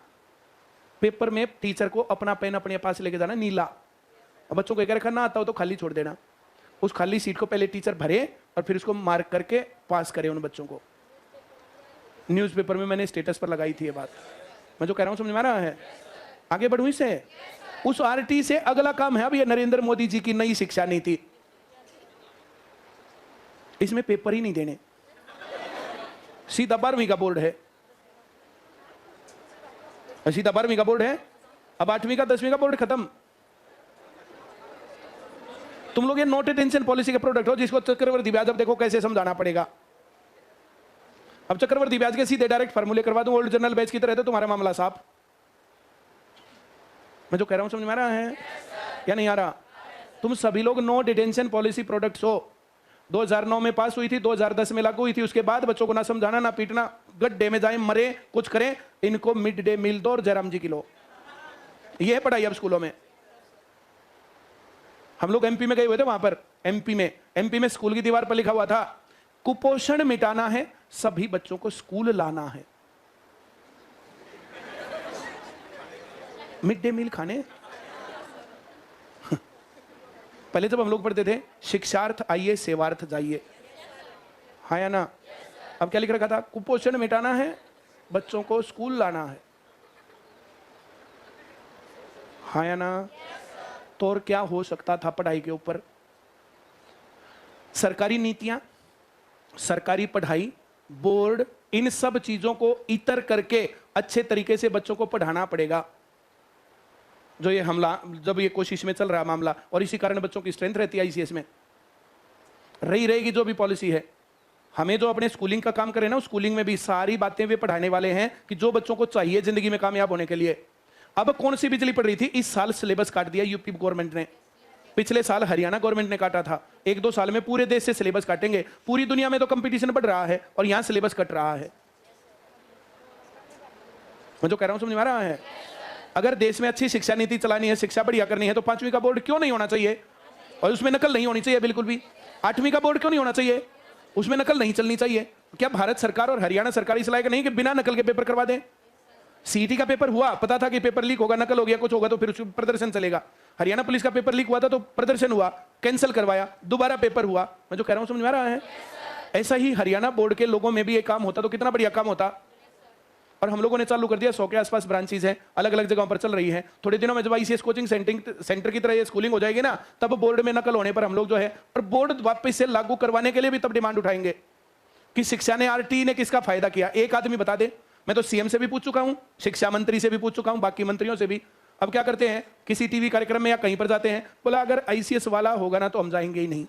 पेपर में टीचर को अपना पेन अपने पास लेके जाना नीला, और बच्चों को एक रखा ना आता हो तो खाली छोड़ देना। उस खाली सीट को पहले टीचर भरे और फिर उसको मार्क करके पास करे उन बच्चों को। न्यूज़पेपर में मैंने स्टेटस पर लगाई थी ये बात। मैं जो कह रहा हूं समझ में आ रहा है। आगे बढ़ूं इससे। उस आरटी से अगला काम है अब ये नरेंद्र मोदी जी की नई शिक्षा नीति। इसमें पेपर ही नहीं देने, सीधा 12वीं का बोर्ड है, सीधा 12वीं का बोर्ड है। अब 8वीं का 10वीं का बोर्ड खत्म। तुम लोग ये नोट अटेंशन पॉलिसी के प्रोडक्ट हो, जिसको चक्रवर्ती ब्याज अब देखो कैसे समझाना पड़ेगा। अब चक्रवर्ती ब्याज के सीधे डायरेक्ट फार्मूले करवा दूं ओल्ड जनरल बैच की तरह, तो तुम्हारा मामला साफ। मैं जो कह रहा हूं समझ में आ रहा है या नहीं आ रहा? तुम सभी लोग नो डिटेंशन पॉलिसी प्रोडक्ट्स हो। 2009 में पास हुई थी, 2010 में लागू हुई थी। उसके बाद बच्चों को ना समझाना ना पीटना, गड्ढे में जाए मरे कुछ करें, इनको मिड डे मील दो और जयराम जी की लो। ये है पढ़ाई अब स्कूलों में। हम लोग एमपी में गए हुए थे, वहां पर एमपी में स्कूल की दीवार पर लिखा हुआ था कुपोषण मिटाना है, सभी बच्चों को स्कूल लाना है, मिड डे मील खाने। पहले जब हम लोग पढ़ते थे, शिक्षार्थ आइए सेवार्थ जाइए, हाँ या ना? अब क्या लिख रखा था? कुपोषण मिटाना है, बच्चों को स्कूल लाना है, हाँ या ना? तो और क्या हो सकता था पढ़ाई के ऊपर? सरकारी नीतियां, सरकारी पढ़ाई, बोर्ड, इन सब चीजों को इतर करके अच्छे तरीके से बच्चों को पढ़ाना पड़ेगा। जो ये हमला, जब ये कोशिश में चल रहा मामला, और इसी कारण बच्चों की स्ट्रेंथ रहती है आईसीएस में, रहेगी जो भी पॉलिसी है। हमें जो अपने स्कूलिंग का काम करें ना, उस स्कूलिंग में भी सारी बातें वे पढ़ाने वाले हैं कि जो बच्चों को चाहिए जिंदगी में कामयाब होने के लिए। अब कौन सी बिजली पड़ रही थी? इस साल सिलेबस काट दिया यूपी गवर्नमेंट ने, पिछले साल हरियाणा गवर्नमेंट ने काटा था। 1-2 साल में पूरे देश से सिलेबस काटेंगे। पूरी दुनिया में तो कंपटीशन बढ़ रहा है और यहां सिलेबस कट रहा है। मैं जो कह रहा हूं समझ में आ रहा है? अगर देश में अच्छी शिक्षा नीति चलानी है, शिक्षा बढ़िया करनी है, तो 5वीं का बोर्ड क्यों नहीं होना चाहिए? और उसमें नकल नहीं होनी चाहिए बिल्कुल भी। 8वीं का बोर्ड क्यों नहीं होना चाहिए? उसमें नकल नहीं चलनी चाहिए। क्या भारत सरकार और हरियाणा सरकार इस लायक नहीं कि बिना नकल के पेपर करवा दें? सीईटी का पेपर हुआ, पता था कि पेपर लीक होगा, नकल हो गया, कुछ होगा, तो फिर उस प्रदर्शन चलेगा। हरियाणा पुलिस का पेपर लीक हुआ था तो प्रदर्शन हुआ, कैंसिल करवाया, दोबारा पेपर हुआ। मैं जो कह रहा हूं समझ में आ रहा है? ऐसा ही हरियाणा बोर्ड के लोगों में भी एक काम होता तो कितना बढ़िया काम होता। और हम लोगों ने चालू कर दिया। 100 के आसपास ब्रांचेज हैं, अलग अलग जगहों पर चल रही हैं। थोड़े दिनों में जब आईसीएस कोचिंग सेंटर की तरह ये स्कूलिंग हो जाएगी ना, तब बोर्ड में नकल होने पर हम लोग जो है, और बोर्ड वापस से लागू करवाने के लिए भी तब डिमांड उठाएंगे कि शिक्षा ने, आरटी ने किसका फायदा किया। एक आदमी बता दे। मैं तो सीएम से भी पूछ चुका हूं, शिक्षा मंत्री से भी पूछ चुका हूं, बाकी मंत्रियों से भी। अब क्या करते हैं, किसी टीवी कार्यक्रम में या कहीं पर जाते हैं, बोला अगर आईसीएस वाला होगा ना तो हम जाएंगे ही नहीं।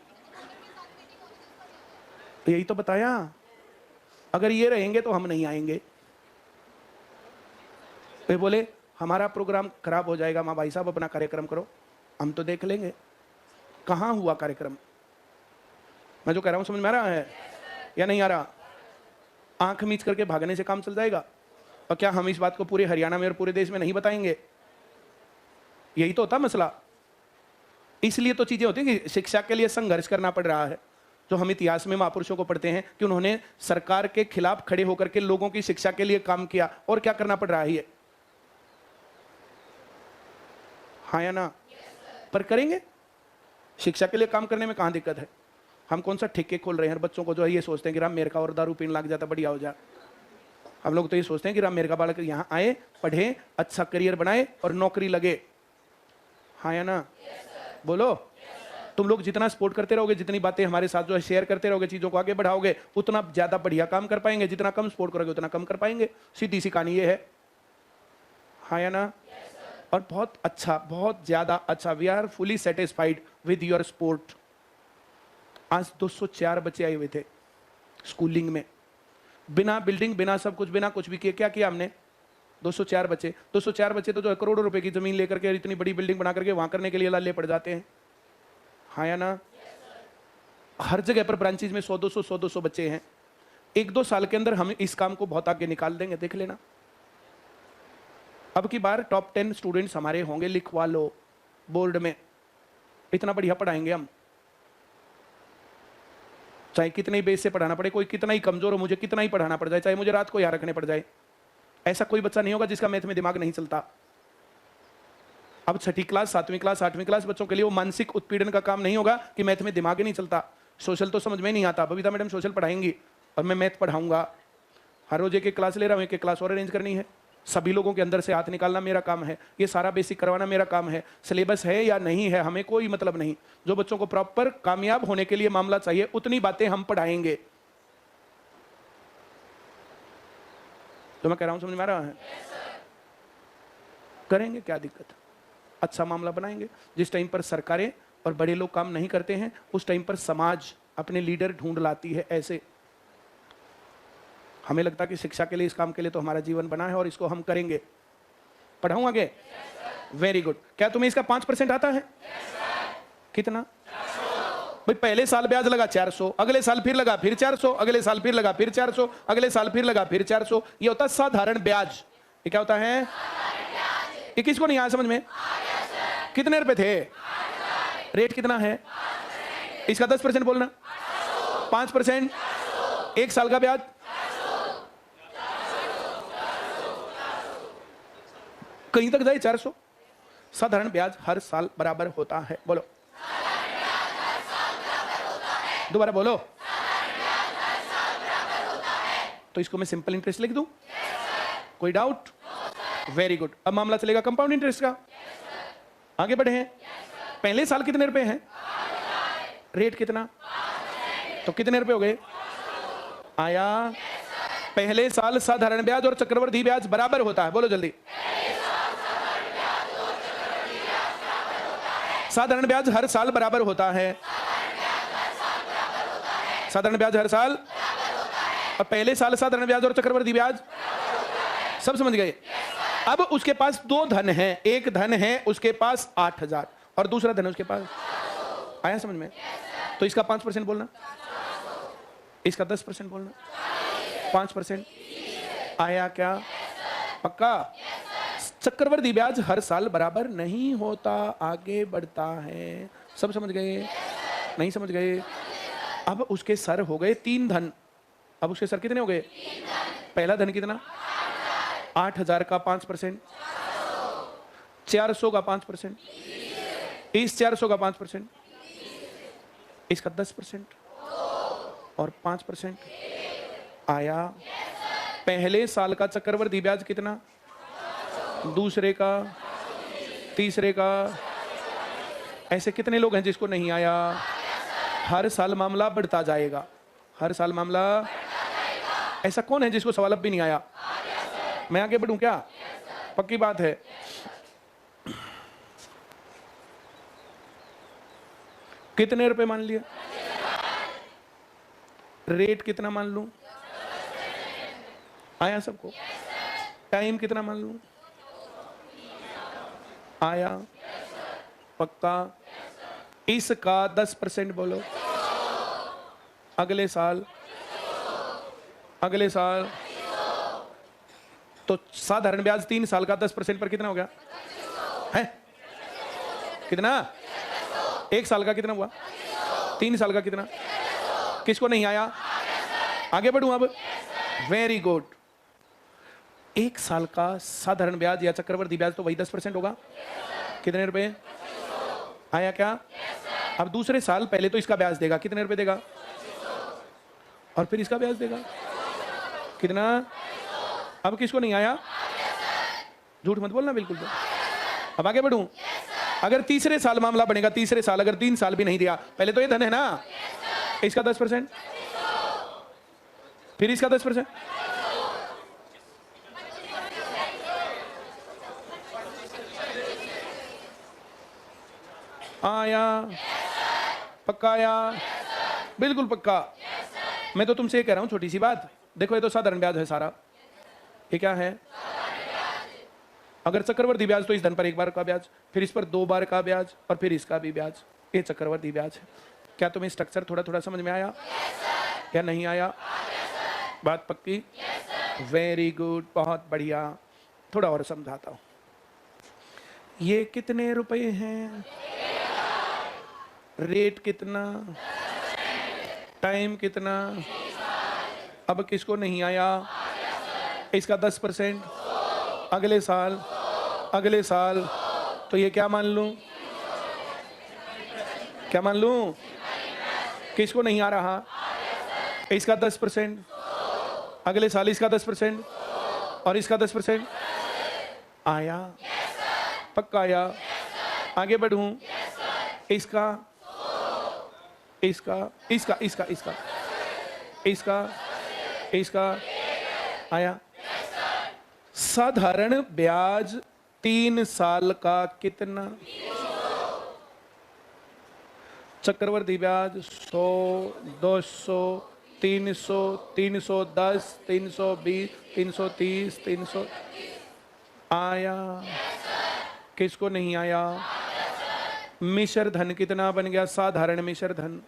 यही तो बताया, अगर ये रहेंगे तो हम नहीं आएंगे। वे बोले हमारा प्रोग्राम खराब हो जाएगा। मां भाई साहब अपना कार्यक्रम करो, हम तो देख लेंगे। कहां हुआ कार्यक्रम? मैं जो कह रहा हूं समझ में आ रहा है या नहीं आ रहा? आंख मीच करके भागने से काम चल जाएगा? और क्या हम इस बात को पूरे हरियाणा में और पूरे देश में नहीं बताएंगे? यही तो होता मसला। इसलिए तो चीजें होती हैं कि शिक्षा के लिए संघर्ष करना पड़ रहा है। जो हम इतिहास में महापुरुषों को पढ़ते हैं कि उन्होंने सरकार के खिलाफ खड़े होकर के लोगों की शिक्षा के लिए काम किया। और क्या करना पड़ रहा है ये, हाँ या ना? पर करेंगे। शिक्षा के लिए काम करने में कहां दिक्कत है? हम कौन सा ठेके खोल रहे हैं? बच्चों को जो है ये सोचते हैं कि राम मेरे का और दारू पीने लग जाता बढ़िया हो जाए। हम लोग तो ये सोचते हैं कि राम मेरे का बालक यहाँ आए, पढ़े, अच्छा करियर बनाए और नौकरी लगे, हाँ या ना? बोलो। तुम लोग जितना सपोर्ट करते रहोगे, जितनी बातें हमारे साथ जो है शेयर करते रहोगे, चीजों को आगे बढ़ाओगे, उतना ज्यादा बढ़िया काम कर पाएंगे। जितना कम सपोर्ट करोगे उतना कम कर पाएंगे। सीधी सी कहानी ये है, हाँ या ना? और बहुत अच्छा, बहुत ज्यादा अच्छा। We are fully satisfied with your support. आज 204 बच्चे आए हुए थे स्कूलिंग में, बिना बिल्डिंग, बिना सब कुछ, बिना कुछ भी किए। क्या किया हमने? 204 बच्चे। 204 बच्चे तो जो है करोड़ों रुपए की जमीन लेकर के इतनी बड़ी बिल्डिंग बना करके वहां करने के लिए लाले पड़ जाते हैं, हाँ या ना? हर जगह पर ब्रांचेज में 100-200 बच्चे हैं। 1-2 साल के अंदर हम इस काम को बहुत आगे निकाल देंगे, देख लेना। अब की बार टॉप 10 स्टूडेंट्स हमारे होंगे, लिखवा लो बोर्ड में। इतना बढ़िया पढ़ाएंगे हम, चाहे कितने ही बेस से पढ़ाना पड़े, कोई कितना ही कमजोर हो, मुझे कितना ही पढ़ाना पड़ जाए, चाहे मुझे रात को यहाँ रखने पड़ जाए। ऐसा कोई बच्चा नहीं होगा जिसका मैथ में दिमाग नहीं चलता। अब 6ठी क्लास, 7वीं क्लास, 8वीं क्लास बच्चों के लिए वो मानसिक उत्पीड़न का काम नहीं होगा कि मैथ में दिमाग ही नहीं चलता। सोशल तो समझ में नहीं आता। बबीता मैडम सोशल पढ़ाएंगी और मैं मैथ पढ़ाऊंगा। हर रोज एक क्लास ले रहा हूँ, एक क्लास और अरेंज करनी है। सभी लोगों के अंदर से हाथ निकालना मेरा काम है। ये सारा बेसिक करवाना मेरा काम है। सिलेबस है या नहीं है हमें कोई मतलब नहीं। जो बच्चों को प्रॉपर कामयाब होने के लिए मामला चाहिए, उतनी बातें हम पढ़ाएंगे। तो मैं कह रहा हूं समझ में आ रहा है? करेंगे, क्या दिक्कत? अच्छा मामला बनाएंगे। जिस टाइम पर सरकारें और बड़े लोग काम नहीं करते हैं, उस टाइम पर समाज अपने लीडर ढूंढ लाती है। ऐसे हमें लगता है कि शिक्षा के लिए, इस काम के लिए तो हमारा जीवन बना है और इसको हम करेंगे। पढ़ाऊं आगे? Very good. क्या तुम्हें इसका 5% आता है? कितना? भाई पहले साल ब्याज लगा 400, अगले साल फिर लगा फिर 400, अगले साल फिर लगा फिर 400, अगले साल फिर लगा फिर 400। ये होता है साधारण ब्याज। ये क्या होता है? ये किसको नहीं आया समझ में? कितने रुपए थे? रेट कितना है इसका? 10% बोलना। 5%, 1 साल का ब्याज कहीं तक जाए 400। साधारण ब्याज हर साल बराबर होता है, बोलो दोबारा बोलो। तो इसको मैं सिंपल इंटरेस्ट लिख दूं? कोई डाउट? Very good. अब मामला चलेगा कंपाउंड इंटरेस्ट का। आगे बढ़े हैं। पहले साल कितने रुपए हैं? रेट कितना? तो कितने रुपए हो गए? आया? पहले साल साधारण ब्याज और चक्रवर्ती ब्याज बराबर होता है, बोलो जल्दी। साधारण ब्याज हर साल बराबर होता है। साधारण ब्याज हर साल, और पहले साल साधारण ब्याज और चक्रवर्ती ब्याज, सब समझ गए? अब उसके पास दो धन है, एक धन है उसके पास 8,000 और दूसरा धन है उसके पास, आया समझ में? तो इसका 5% बोलना, इसका 10% बोलना। 5% आया क्या? पक्का? चक्रवर्ती ब्याज हर साल बराबर नहीं होता, आगे बढ़ता है। सब समझ गए? नहीं समझ गए? अब उसके सर हो गए 3 धन। अब उसके सर कितने हो गए? पहला धन कितना? 8,000 का 5%, 400 का 5%, इस 400 का 5%, इसका 10% और 5% आया। पहले साल का चक्रवर्ती ब्याज कितना? दूसरे का, तीसरे का, ऐसे कितने लोग हैं जिसको नहीं आया? हर साल मामला बढ़ता जाएगा, हर साल मामला। ऐसा कौन है जिसको सवाल अब भी नहीं आया? मैं आगे बढ़ूं क्या? पक्की बात है। कितने रुपए मान लिया? रेट कितना मान लूं? आया सबको? टाइम कितना मान लूं? आया? पक्का? इसका 10% बोलो। अगले साल, अगले साल तो साधारण ब्याज 3 साल का 10% पर कितना हो गया है? कितना? 1 साल का कितना हुआ? 3 साल का कितना? किसको नहीं आया? आगे बढ़ूं अब? Very good. 1 साल का साधारण ब्याज या चक्रवर्ती ब्याज तो वही 10% होगा। कितने रुपए? आया क्या? अब दूसरे साल पहले तो इसका ब्याज देगा, कितने रुपए देगा? और फिर इसका ब्याज देगा, कितना? अब किसको नहीं आया? झूठ मत बोलना बिल्कुल। तो अब आगे बढ़ूं? अगर तीसरे साल मामला बनेगा, तीसरे साल अगर 3 साल भी नहीं दिया, पहले तो ये धन है ना, इसका 10%, फिर इसका 10%, आया? पक्का आया? बिल्कुल पक्का। मैं तो तुमसे ये कह रहा हूं, छोटी सी बात देखो, ये तो साधारण ब्याज है सारा। ये क्या है? अगर चक्रवर्ती ब्याज तो इस धन पर 1 बार का ब्याज, फिर इस पर 2 बार का ब्याज, और फिर इसका भी ब्याज। ये चक्रवर्ती ब्याज है। क्या तुम्हें स्ट्रक्चर थोड़ा थोड़ा समझ में आया या नहीं आया? बात पक्की? वेरी गुड, बहुत बढ़िया। थोड़ा और समझाता हूं। ये कितने रुपए हैं? रेट कितना? टाइम कितना? अब किसको नहीं आया? इसका 10%, अगले साल, अगले साल तो ये क्या मान लूं? क्या मान लूं? किसको नहीं आ रहा? इसका 10%, अगले साल इसका 10% और इसका 10%, आया? पक्का आया? आगे बढ़ूं? इसका, इसका, इसका, इसका, इसका, इसका, इसका, आया? साधारण ब्याज 3 साल का कितना? चक्रवर्ती ब्याज 100, 200, 300, 310, 320, 330, 300, आया? किसको नहीं आया? मिश्र धन कितना बन गया? साधारण मिश्र धन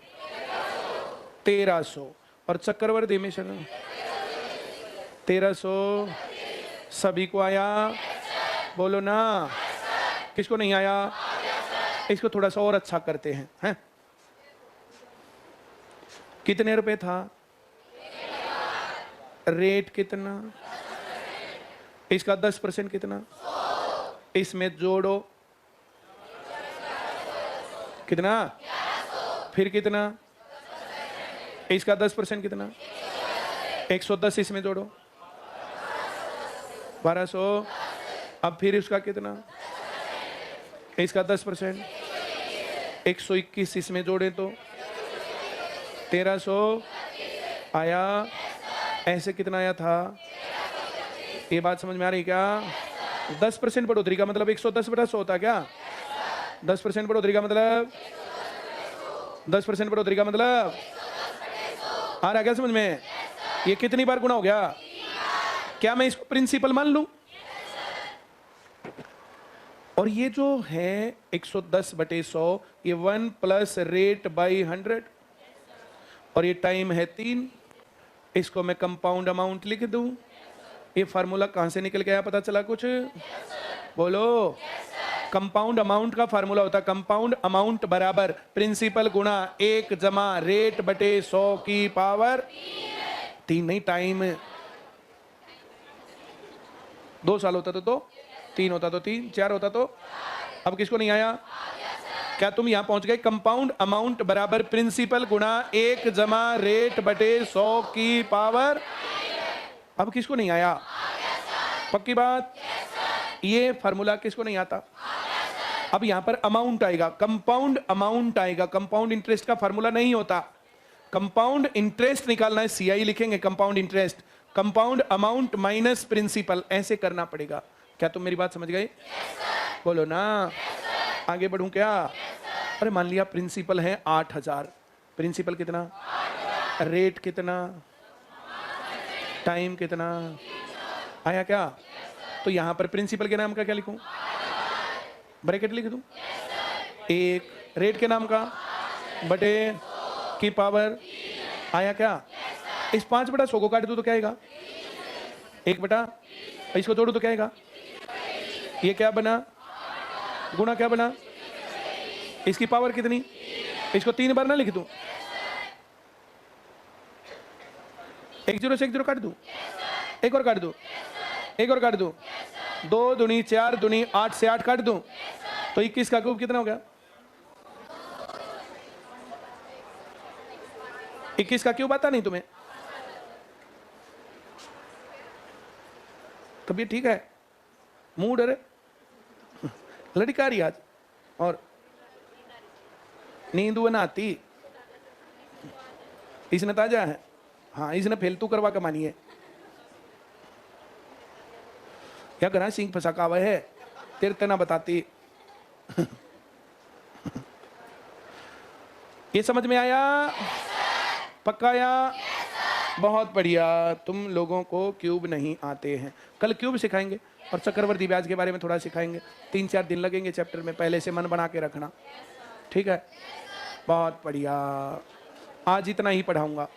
1300 और चक्रवर्ती मिश्र 1300। सभी को आया? बोलो ना। किसको नहीं आया? इसको थोड़ा सा और अच्छा करते हैं। कितने रुपए था? रेट कितना? इसका 10% कितना? इसमें जोड़ो कितना, फिर कितना, इसका 10% कितना, 110 इसमें जोड़ो 1200, अब फिर उसका कितना, इसका 10%, 121 इसमें जोड़े तो 1300 आया। ऐसे कितना आया था, ये बात समझ में आ रही क्या? 10% बढ़ोतरी का मतलब 110/100 होता क्या? 10% बढ़ोतरी का मतलब 10% बढ़ोतरी का मतलब आ रहा क्या समझ में? ये कितनी बार गुना हो गया? क्या मैं इसको प्रिंसिपल मान लूं? और ये जो है 110/100, ये 1 प्लस रेट बाई 100, और ये टाइम है 3। इसको मैं कंपाउंड अमाउंट लिख दूं। ये फार्मूला कहां से निकल के आया, पता चला कुछ? बोलो। कंपाउंड अमाउंट का फार्मूला होता है कंपाउंड अमाउंट बराबर प्रिंसिपल गुणा 1 जमा रेट बटे 100 की पावर 3। नहीं, टाइम 2 साल होता तो 3 होता तो 3, 4 होता तो। अब किसको नहीं आया? क्या तुम यहां पहुंच गए? कंपाउंड अमाउंट बराबर प्रिंसिपल गुणा 1 जमा रेट बटे 100 की पावर। अब किसको नहीं आया? पक्की बात? ये फार्मूला किसको नहीं आता? अब यहां पर अमाउंट आएगा, कंपाउंड अमाउंट आएगा। कंपाउंड इंटरेस्ट का फार्मूला नहीं होता। कंपाउंड इंटरेस्ट निकालना है, सीआई लिखेंगे compound interest, compound amount minus principal, ऐसे करना पड़ेगा। क्या तुम मेरी बात समझ गए? बोलो ना। आगे बढ़ूं क्या? अरे मान लिया प्रिंसिपल है 8000, प्रिंसिपल कितना, रेट कितना, टाइम कितना आया क्या? तो यहां पर प्रिंसिपल के नाम का क्या लिखूं? ब्रैकेट लिख दूं? 1 रेट के नाम का बटे की पावर आया क्या? इस 5/100 को काट दूं तो क्या आएगा? 1/, इसको जोड़ू तो क्या आएगा? ये क्या बना? गुणा क्या बना? इसकी पावर कितनी? इसको 3 बार ना लिख दूं? 1 0 से 1 0 काट दूं? एक और काट दूं? एक और काट दूं? 2 दूनी 4 दूनी 8 से 8 काट दूं तो 21 का क्यूब कितना हो गया? 21 का क्यूब आता नहीं तुम्हें? तबीयत ठीक है? मूड अरे लड़का रही आज और नींद वो ना आती। इसने ताजा है, हाँ इसने फेलतू करवा कमानी है। क्या करा सिंह फंसा कावा है तेरे तना बताती। ये समझ में आया? पक्का आया? बहुत बढ़िया। तुम लोगों को क्यूब नहीं आते हैं, कल क्यूब सिखाएंगे और चक्रवर्ती ब्याज के बारे में थोड़ा सिखाएंगे। 3-4 दिन लगेंगे चैप्टर में, पहले से मन बना के रखना, ठीक है? बहुत बढ़िया। आज इतना ही पढ़ाऊंगा।